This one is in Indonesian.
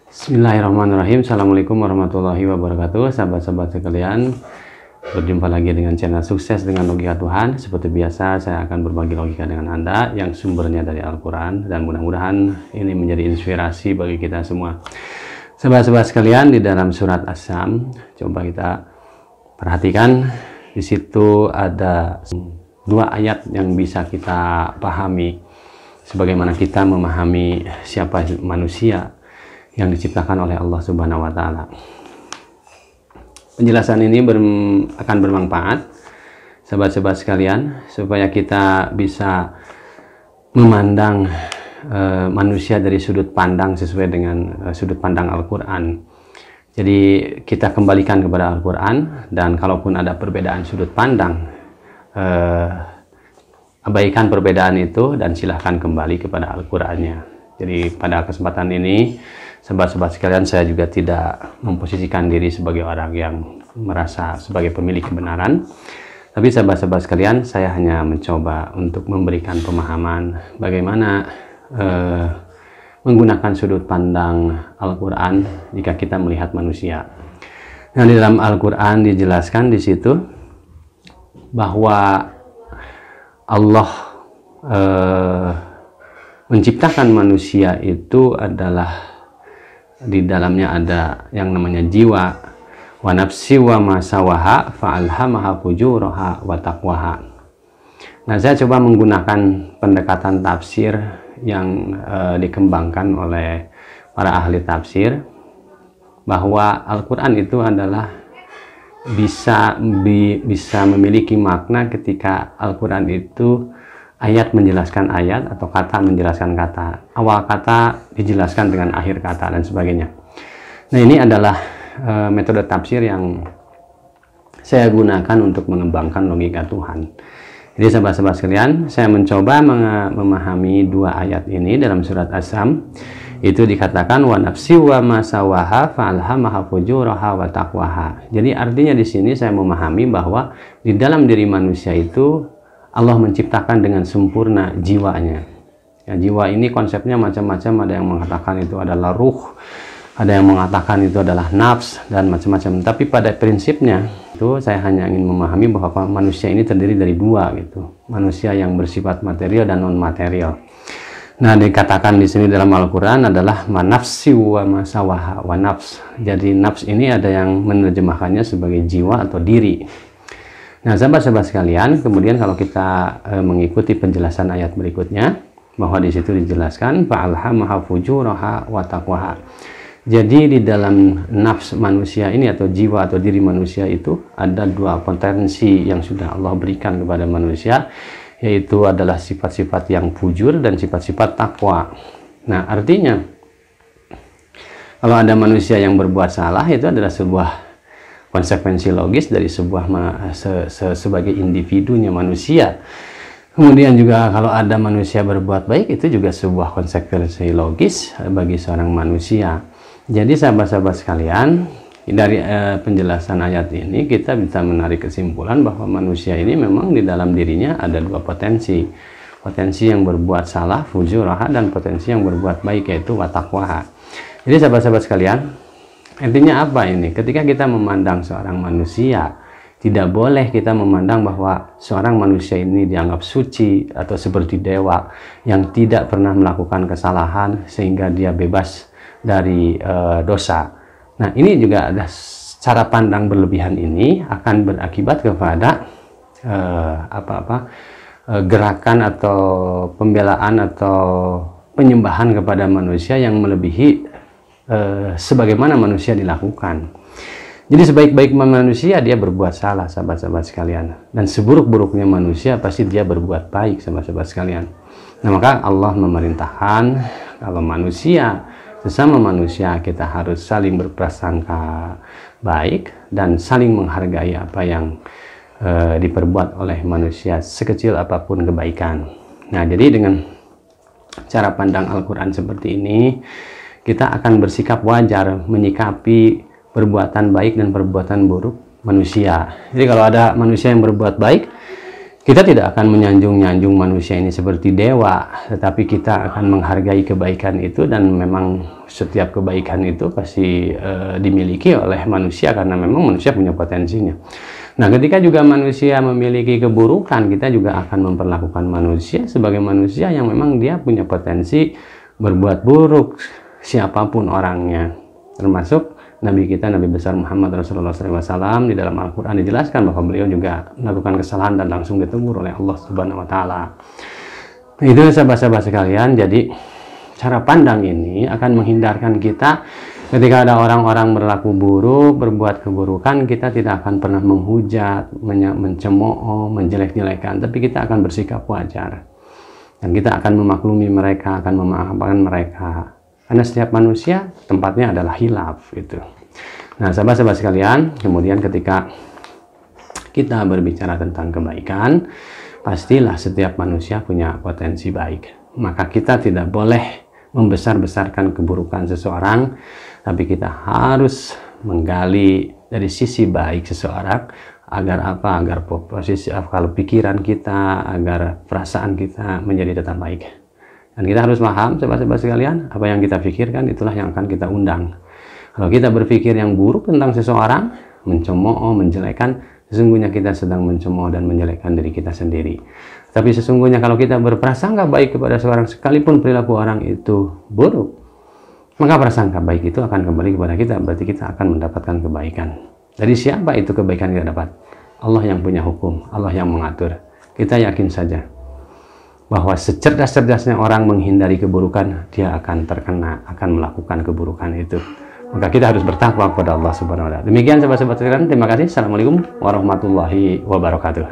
Bismillahirrahmanirrahim. Assalamualaikum warahmatullahi wabarakatuh. Sahabat-sahabat sekalian, berjumpa lagi dengan channel Sukses dengan Logika Tuhan. Seperti biasa, saya akan berbagi logika dengan Anda yang sumbernya dari Al-Quran, dan mudah-mudahan ini menjadi inspirasi bagi kita semua. Sahabat-sahabat sekalian, di dalam surat As-Sam, coba kita perhatikan. Di situ ada dua ayat yang bisa kita pahami sebagaimana kita memahami siapa manusia yang diciptakan oleh Allah Subhanahu wa Ta'ala. Penjelasan ini akan bermanfaat, sahabat-sahabat sekalian, supaya kita bisa memandang manusia dari sudut pandang sesuai dengan sudut pandang Al-Quran. Jadi kita kembalikan kepada Al-Quran, dan kalaupun ada perbedaan sudut pandang, abaikan perbedaan itu dan silahkan kembali kepada Al-Qurannya. Jadi pada kesempatan ini, sahabat-sahabat sekalian, saya juga tidak memposisikan diri sebagai orang yang merasa sebagai pemilik kebenaran. Tapi sahabat-sahabat sekalian, saya hanya mencoba untuk memberikan pemahaman bagaimana menggunakan sudut pandang Al-Quran jika kita melihat manusia. Nah, di dalam Al-Quran dijelaskan di situ bahwa Allah menciptakan manusia itu adalah di dalamnya ada yang namanya jiwa, wa nafsi wa ma sawaha fa'alhamaha fujuraha wa taqwaha. Nah, saya coba menggunakan pendekatan tafsir yang dikembangkan oleh para ahli tafsir, bahwa Al-Quran itu adalah bisa memiliki makna ketika Al-Quran itu ayat menjelaskan ayat atau kata menjelaskan kata, awal kata dijelaskan dengan akhir kata dan sebagainya. Nah, ini adalah metode tafsir yang saya gunakan untuk mengembangkan logika Tuhan. Jadi sahabat-sahabat sekalian, saya mencoba memahami dua ayat ini dalam surat As-Sam. Itu dikatakan wa nafsi wa ma sawaha fa'alhamaha fujuraha wa taqwaha. Jadi artinya di sini saya memahami bahwa di dalam diri manusia itu Allah menciptakan dengan sempurna jiwanya. Ya, jiwa ini konsepnya macam-macam, ada yang mengatakan itu adalah ruh, ada yang mengatakan itu adalah nafs, dan macam-macam. Tapi pada prinsipnya itu saya hanya ingin memahami bahwa manusia ini terdiri dari dua gitu. Manusia yang bersifat material dan non material. Nah, dikatakan di sini dalam Al-Quran adalah manafsi wa masawaha wa nafs. Jadi nafs ini ada yang menerjemahkannya sebagai jiwa atau diri. Nah, sahabat-sahabat sekalian, kemudian kalau kita mengikuti penjelasan ayat berikutnya, bahwa di situ dijelaskan fa'alhamaha fujuraha wa taqwaha. Jadi di dalam nafs manusia ini atau jiwa atau diri manusia itu ada dua potensi yang sudah Allah berikan kepada manusia, yaitu adalah sifat-sifat yang fujur dan sifat-sifat takwa. Nah, artinya kalau ada manusia yang berbuat salah, itu adalah sebuah konsekuensi logis dari sebagai individunya manusia. Kemudian juga kalau ada manusia berbuat baik, itu juga sebuah konsekuensi logis bagi seorang manusia. Jadi sahabat-sahabat sekalian, dari penjelasan ayat ini kita bisa menarik kesimpulan bahwa manusia ini memang di dalam dirinya ada dua potensi. Potensi yang berbuat salah, fujuraha, dan potensi yang berbuat baik, yaitu wataqwaha. Jadi sahabat-sahabat sekalian, intinya apa ini? Ketika kita memandang seorang manusia, tidak boleh kita memandang bahwa seorang manusia ini dianggap suci atau seperti dewa yang tidak pernah melakukan kesalahan sehingga dia bebas dari dosa. Nah, ini juga ada cara pandang berlebihan ini akan berakibat kepada gerakan atau pembelaan atau penyembahan kepada manusia yang melebihi sebagaimana manusia dilakukan. Jadi sebaik-baik manusia dia berbuat salah, sahabat-sahabat sekalian, dan seburuk-buruknya manusia pasti dia berbuat baik, sahabat-sahabat sekalian. Nah, maka Allah memerintahkan kalau manusia, sesama manusia, kita harus saling berprasangka baik dan saling menghargai apa yang diperbuat oleh manusia sekecil apapun kebaikan. Nah, jadi dengan cara pandang Al-Quran seperti ini, kita akan bersikap wajar menyikapi perbuatan baik dan perbuatan buruk manusia. Jadi kalau ada manusia yang berbuat baik, Kita tidak akan menyanjung-nyanjung manusia ini seperti dewa, tetapi kita akan menghargai kebaikan itu, dan memang setiap kebaikan itu pasti dimiliki oleh manusia karena memang manusia punya potensinya. Nah, ketika juga manusia memiliki keburukan, kita juga akan memperlakukan manusia sebagai manusia yang memang dia punya potensi berbuat buruk, siapapun orangnya, termasuk Nabi kita, Nabi besar Muhammad Rasulullah SAW. Di dalam Al-Quran dijelaskan bahwa beliau juga melakukan kesalahan dan langsung ditegur oleh Allah Subhanahu Wa Taala. Itu sahabat-sahabat sekalian. Jadi cara pandang ini akan menghindarkan kita ketika ada orang-orang berlaku buruk, berbuat keburukan, kita tidak akan pernah menghujat, mencemooh, menjelek-jelekan, tapi kita akan bersikap wajar. Dan kita akan memaklumi mereka, akan memaafkan mereka. Karena setiap manusia tempatnya adalah hilaf itu. Nah, sahabat-sahabat sekalian, kemudian ketika kita berbicara tentang kebaikan, pastilah setiap manusia punya potensi baik. Maka kita tidak boleh membesar-besarkan keburukan seseorang, tapi kita harus menggali dari sisi baik seseorang agar apa? Agar posisi kalau pikiran kita, agar perasaan kita menjadi tetap baik. Dan kita harus paham, sahabat-sahabat sekalian, apa yang kita pikirkan itulah yang akan kita undang. Kalau kita berpikir yang buruk tentang seseorang, mencemooh, menjelekan, sesungguhnya kita sedang mencemooh dan menjelekkan diri kita sendiri. Tapi sesungguhnya kalau kita berprasangka baik kepada seorang, sekalipun perilaku orang itu buruk, maka prasangka baik itu akan kembali kepada kita, berarti kita akan mendapatkan kebaikan. Dari siapa itu kebaikan kita dapat? Allah yang punya hukum, Allah yang mengatur. Kita yakin saja bahwa secerdas-cerdasnya orang menghindari keburukan, dia akan terkena, akan melakukan keburukan itu. Maka kita harus bertakwa kepada Allah Subhanahu wa Ta'ala. Demikian sahabat-sahabat sekalian, terima kasih. Assalamualaikum warahmatullahi wabarakatuh.